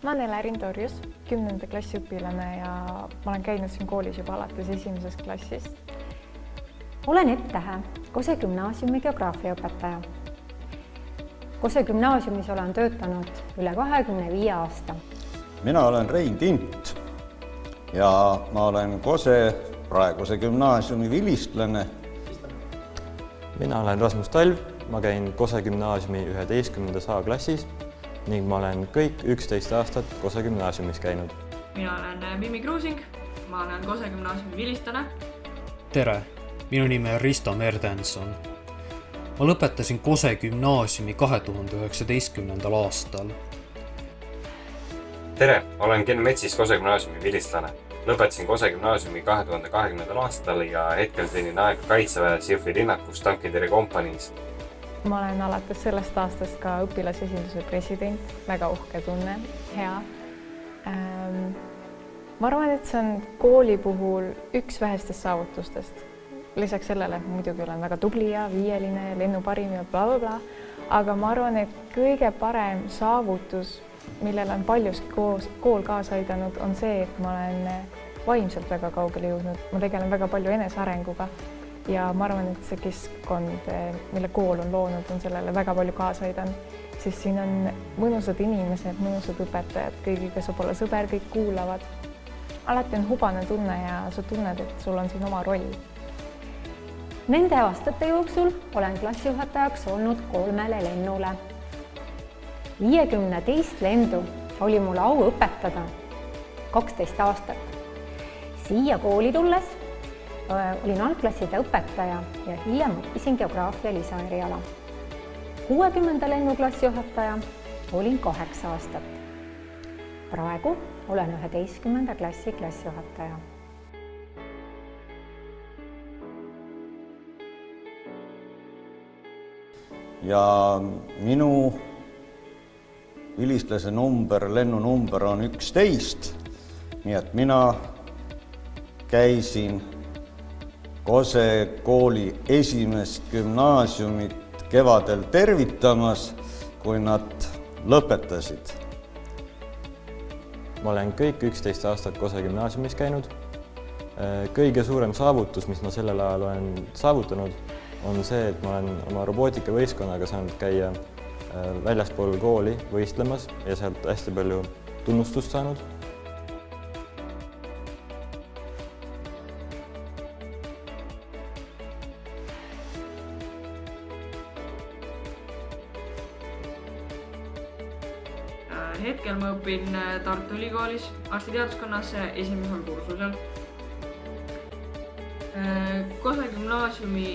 Ma olen Elerin Torjus, 10. klassi õpilane ja ma olen käinud siin koolis juba alates 1. klassist. Olen Epp Tähe, Kose gümnaasiumi geograafiaõpetaja. Kose gümnaasiumis olen töötanud üle 25 aasta. Mina olen Rein Tint ja ma olen Kose praeguse gümnaasiumi vilistlane. Mina olen Rasmus Talv, ma käin Kose gümnaasiumi 11. A-klassis ning ma olen kõik 11 aastat Kose gümnaasiumis käinud. Mina olen Mimmi Kruusing, ma olen Kose gümnaasiumi vilistlane. Tere, minu nimi on Risto Merdenson. Ma lõpetasin Kose gümnaasiumi 2019. aastal. Tere, olen Ken Metsis, Kose gümnaasiumi vilistlane. Lõpetasin Kose gümnaasiumi 2020. aastal ja hetkel teenin aega Kaitseväes Jõhvi linnakus tankitõrje kompaniis. Ma olen alates sellest aastast ka õpilasesinduse president, väga uhke tunne, hea. Ma arvan, et see on kooli puhul üks vähestest saavutustest. Lisaks sellele, et muidugi olen väga tubli ja viieline, lennuparim ja blablabla, aga ma arvan, et kõige parem saavutus, millele on paljus kool kaasa aidanud, on see, et ma olen vaimselt väga kaugele jõudnud. Ma tegelen väga palju enesearenguga ja ma arvan, et see keskkond, mille kool on loonud, on sellele väga palju kaasa aidanud, sest siin on mõnusad inimesed, mõnusad õpetajad, kõigiga saab olla sõber, kõik kuulavad. Alati on hubane tunne ja sa tunned, et sul on siin oma roll. Nende aastate jooksul olen klassijuhatajaks olnud 3 lennule. 50 teist lendu oli mul au õpetada 12 aastat. Siia kooli tulles olin algklasside õpetaja ja hiljem õppisin geograafia lisaeriala. 60. lennu klassijuhataja olin 8 aastat. Praegu olen 11. klassi klassijuhataja. Ja minu vilistlase number, lennunumber on 11, nii et mina käisin Kose kooli esimest gümnaasiumit kevadel tervitamas, kui nad lõpetasid. Ma olen kõik 11 aastat Kose gümnaasiumis käinud. Kõige suurem saavutus, mis ma sellel ajal olen saavutanud, on see, et ma olen oma robootikavõistkonnaga saanud käia väljaspool kooli võistlemas ja sealt hästi palju tunnustust saanud. Hetkel ma õpin Tartu Ülikoolis arstiteaduskonnas 1. kursusel. Kose gümnaasiumi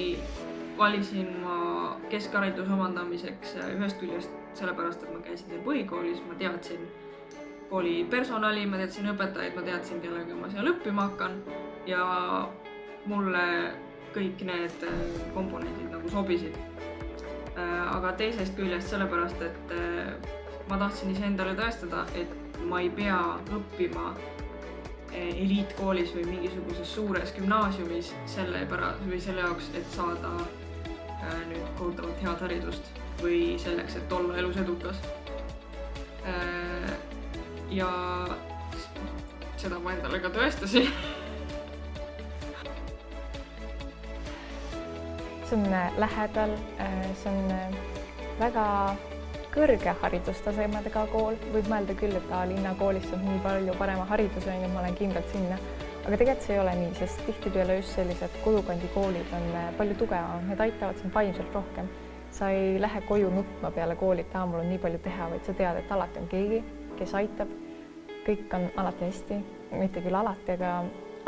valisin ma keskhariduse omandamiseks ühest küljest sellepärast, et ma käisin seal põhikoolis, ma teadsin kooli personali, ma teadsin õpetajaid, ma teadsin, kellega ma seal õppima hakkan ja mulle kõik need komponendid nagu sobisid. Aga teisest küljest sellepärast, et ma tahtsin iseendale tõestada, et ma ei pea õppima eliitkoolis või mingisuguses suures gümnaasiumis selle jaoks, et saada nüüd kohutavalt head haridust või selleks, et olla elus edukas. Ja seda ma endale ka tõestasin. See on lähedal, see on väga kõrge haridustasemadega kool. Võib mõelda küll, et linnakoolist on nii palju parema hariduse ja ma olen kindlalt sinna. Aga tegelikult see ei ole nii, sest tihtipeale just sellised kodukandi koolid on palju tugevamad. Need aitavad sind vaimselt rohkem. Sa ei lähe koju nutma peale koolit, mul on nii palju teha, vaid sa tead, et alati on keegi, kes aitab. Kõik on alati hästi, mitte küll alati, aga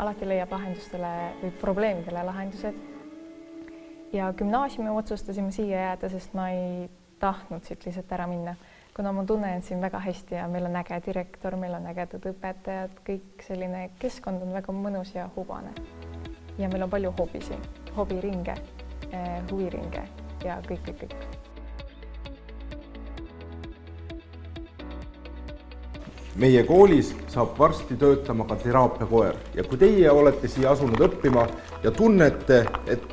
alati leiab lahendustele või probleemidele lahendused. Ja gümnaasiumi otsustasime siia jääda, sest ma ei tahtnud siit lihtsalt ära minna, kuna ma tunnen siin väga hästi ja meil on äge direktor, meil on ägedad õpetajad, kõik selline keskkond on väga mõnus ja hubane. Ja meil on palju hobisi, hobiringe, huviringe ja kõik. Meie koolis saab varsti töötama ka teraapiakoer ja kui teie olete siia asunud õppima ja tunnete, et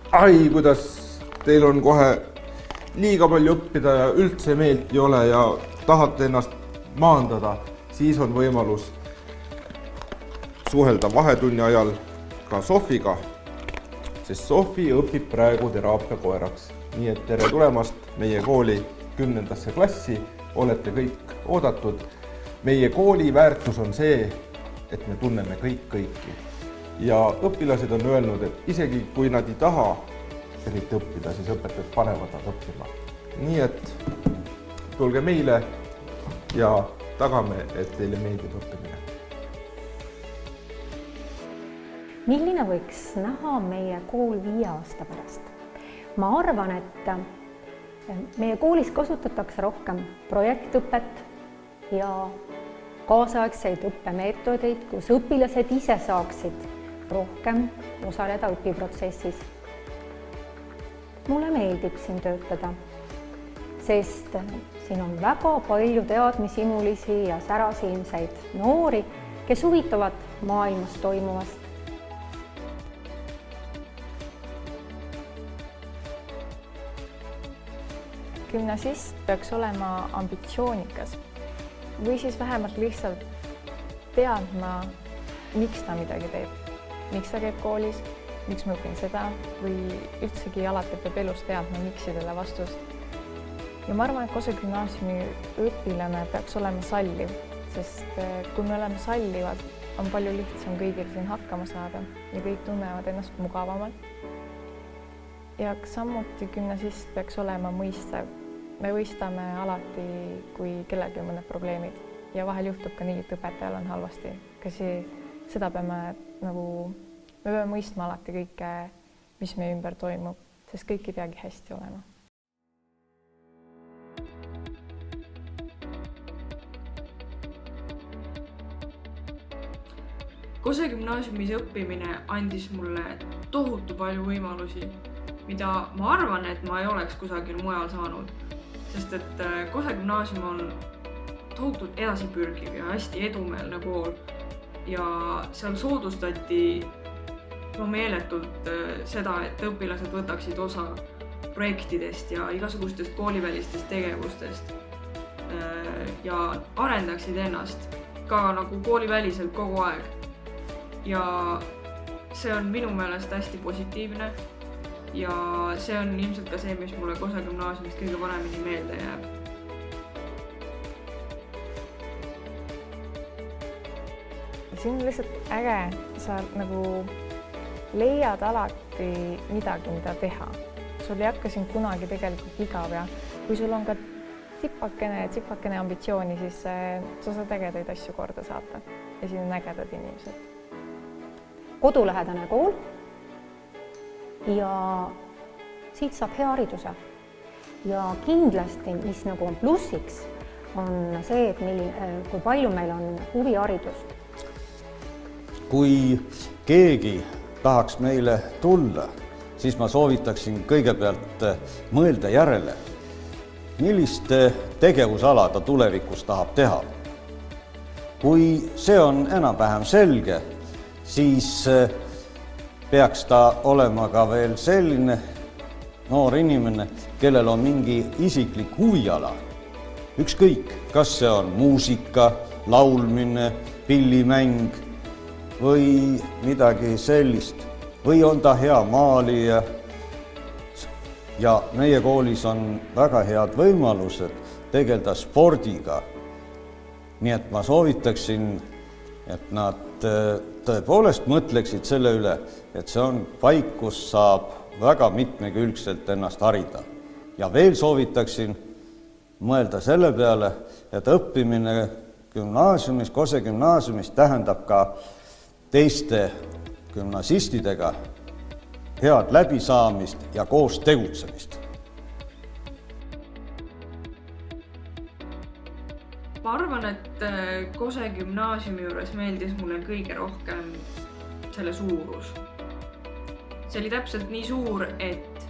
kuidas teil on kohe liiga palju õppida ja üldse meelt ei ole ja tahate ennast maandada, siis on võimalus suhelda vahetunni ajal ka Sofiga, sest Sofi õpib praegu teraapiakoeraks. Nii et tere tulemast meie kooli 10. klassi, olete kõik oodatud. Meie kooli väärtus on see, et me tunneme kõik kõiki. Ja õpilased on öelnud, et isegi kui nad ei taha eriti õppida, siis õpetajad panevad nad õppima. Nii et tulge meile ja tagame, et teile meeldib õppimine. Milline võiks näha meie kool 5 aasta pärast? Ma arvan, et meie koolis kasutatakse rohkem projektõpet ja kaasaegseid õppemeetodeid, kus õpilased ise saaksid rohkem osaleda õpiprotsessis. Mulle meeldib siin töötada, sest siin on väga palju teadmisimulisi ja särasilmseid noori, kes huvitavad maailmas toimuvast. Gümnasist peaks olema ambitsioonikas või siis vähemalt lihtsalt teadma, miks ta midagi teeb. Miks ta käib koolis, miks ma õpin seda või üldsegi alati peab elus teadma miksidele vastust. Ja ma arvan, et Kose gümnaasiumi õpilane peaks olema salliv, sest kui me oleme sallivad, on palju lihtsam kõigil siin hakkama saada ja kõik tunnevad ennast mugavamalt. Ja samuti gümnasist peaks olema mõistev. Me võistame alati, kui kellelgi on mõned probleemid ja vahel juhtub ka nii, et õpetajal on halvasti. Seda me peame mõistma alati kõike, mis meie ümber toimub, sest kõik ei peagi hästi olema. Kose gümnaasiumis õppimine andis mulle tohutu palju võimalusi, mida ma arvan, et ma ei oleks kusagil mujal saanud, sest et Kose gümnaasium on tohutult edasipürgiv ja hästi edumeelne kool ja seal soodustati meeletult seda, et õpilased võtaksid osa projektidest ja igasugustest koolivälistest tegevustest ja arendaksid ennast ka nagu kooliväliselt kogu aeg. Ja see on minu meelest hästi positiivne ja see on ilmselt ka see, mis mulle Kose gümnaasiumist kõige paremini meelde jääb. Siin on lihtsalt äge, sa leiad alati midagi, mida teha. Sul ei hakka siin kunagi tegelikult igav ja kui sul on ka tsipakene ambitsiooni, siis sa saad ägedaid asju korda saata ja siin on ägedad inimesed. Kodulähedane kool ja siit saab hea hariduse. Ja kindlasti, mis on plussiks, on see, et kui palju meil on huviharidust. Kui keegi tahaks meile tulla, siis ma soovitaksin kõigepealt mõelda järele, millist tegevusala ta tulevikus tahab teha. Kui see on enam-vähem selge, siis peaks ta olema ka veel selline noor inimene, kellel on mingi isiklik huviala. Ükskõik, kas see on muusika, laulmine, pillimäng või midagi sellist. Või on ta hea maalija. Ja meie koolis on väga head võimalused tegeleda spordiga. Nii et ma soovitaksin, et nad tõepoolest mõtleksid selle üle, et see on paik, kus saab väga mitmekülgselt ennast harida. Ja veel soovitaksin mõelda selle peale, et õppimine gümnaasiumis, Kose gümnaasiumis tähendab ka teiste gümnasistidega head läbisaamist ja koos tegutsemist. Ma arvan, et Kose gümnaasiumi juures meeldis mulle kõige rohkem selle suurus. See oli täpselt nii suur, et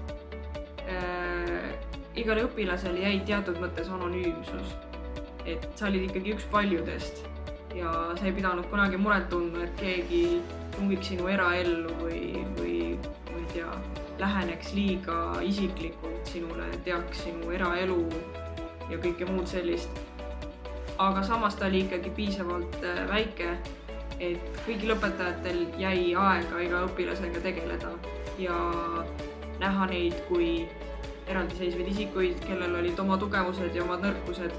igal õpilasel jäi teatud mõttes anonüümsus. Et sa olid ikkagi üks paljudest ja sa ei pidanud kunagi muret tundma, et keegi tungiks sinu eraellu või ma ei tea, läheneks liiga isiklikult sinule, teaks sinu eraelu ja kõike muud sellist. aga samas ta oli ikkagi piisavalt väike, et kõigil õpetajatel jäi aega iga õpilasega tegeleda ja näha neid kui eraldiseisvaid isikuid, kellel olid oma tugevused ja omad nõrkused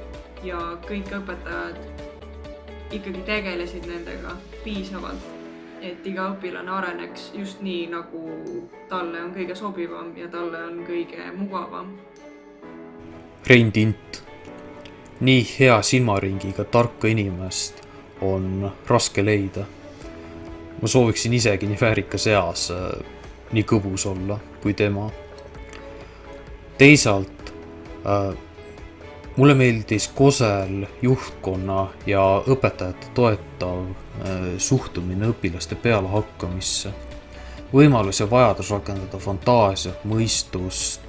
ja kõik õpetajad ikkagi tegelesid nendega piisavalt, et iga õpilane areneks just nii, nagu talle on kõige sobivam ja talle on kõige mugavam. Rein Tint. Nii hea silmaringiga tarka inimest on raske leida. Ma sooviksin isegi nii väärikas eas nii kõbus olla kui tema. Teisalt mulle meeldis Kosel juhtkonna ja õpetajate toetav suhtumine õpilaste pealehakkamisse. Võimalus ja vajadus rakendada fantaasiat, mõistust,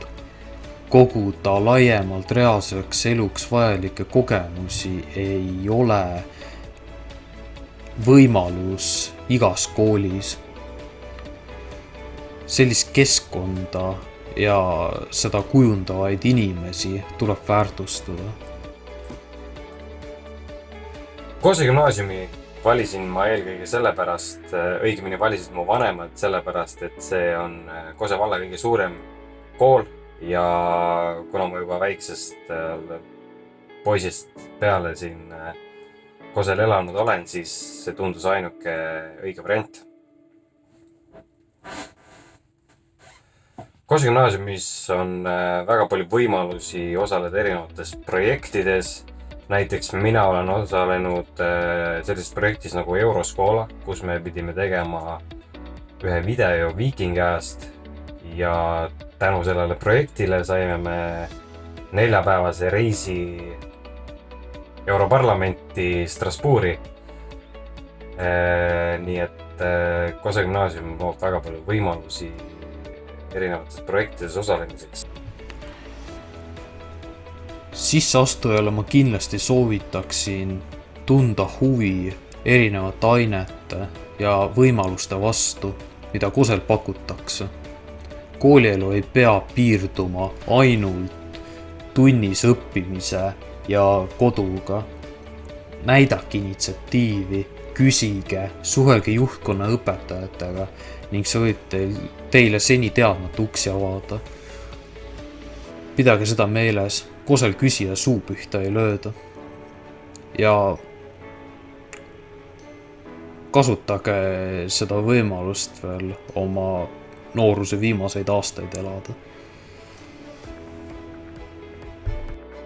koguda laiemalt reaalseks eluks vajalikke kogemusi ei ole võimalus igas koolis. Sellist keskkonda ja seda kujundavaid inimesi tuleb väärtustada. Kose gümnaasiumi valisin ma eelkõige sellepärast, õigemini valisid mu vanemad sellepärast, et see on Kose valla kõige suurem kool ja kuna ma juba väiksest poisist peale siin Kosel elanud olen, siis see tundus ainuke õige variant. Kose gümnaasiumis on väga palju võimalusi osaleda erinevates projektides. Näiteks mina olen osalenud sellises projektis nagu Euroskoola, kus me pidime tegema ühe video Viikingi ajast ja tänu sellele projektile saime me 4-päevase reisi Europarlamenti Strasbourgi. Nii et Kose gümnaasium loob väga palju võimalusi erinevates projektides osalemiseks. Sisseastujale ma kindlasti soovitaksin tunda huvi erinevate ainete ja võimaluste vastu, mida Kosel pakutakse. Koolielu ei pea piirduma ainult tunnis õppimise ja koduga. Näidake initsiatiivi, küsige, suhelge juhtkonna õpetajatega ning see võib teile seni teadmata uksi avada. Pidage seda meeles, Kosel küsija suu pühta ei lööda. Ja kasutage seda võimalust veel oma nooruse viimaseid aastaid elada.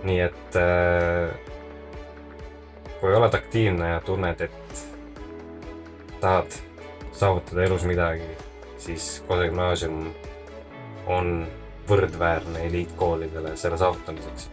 Nii et kui oled aktiivne ja tunned, et tahad saavutada elus midagi, siis Kose gümnaasium on võrdväärne eliitkoolidele selle saavutamiseks.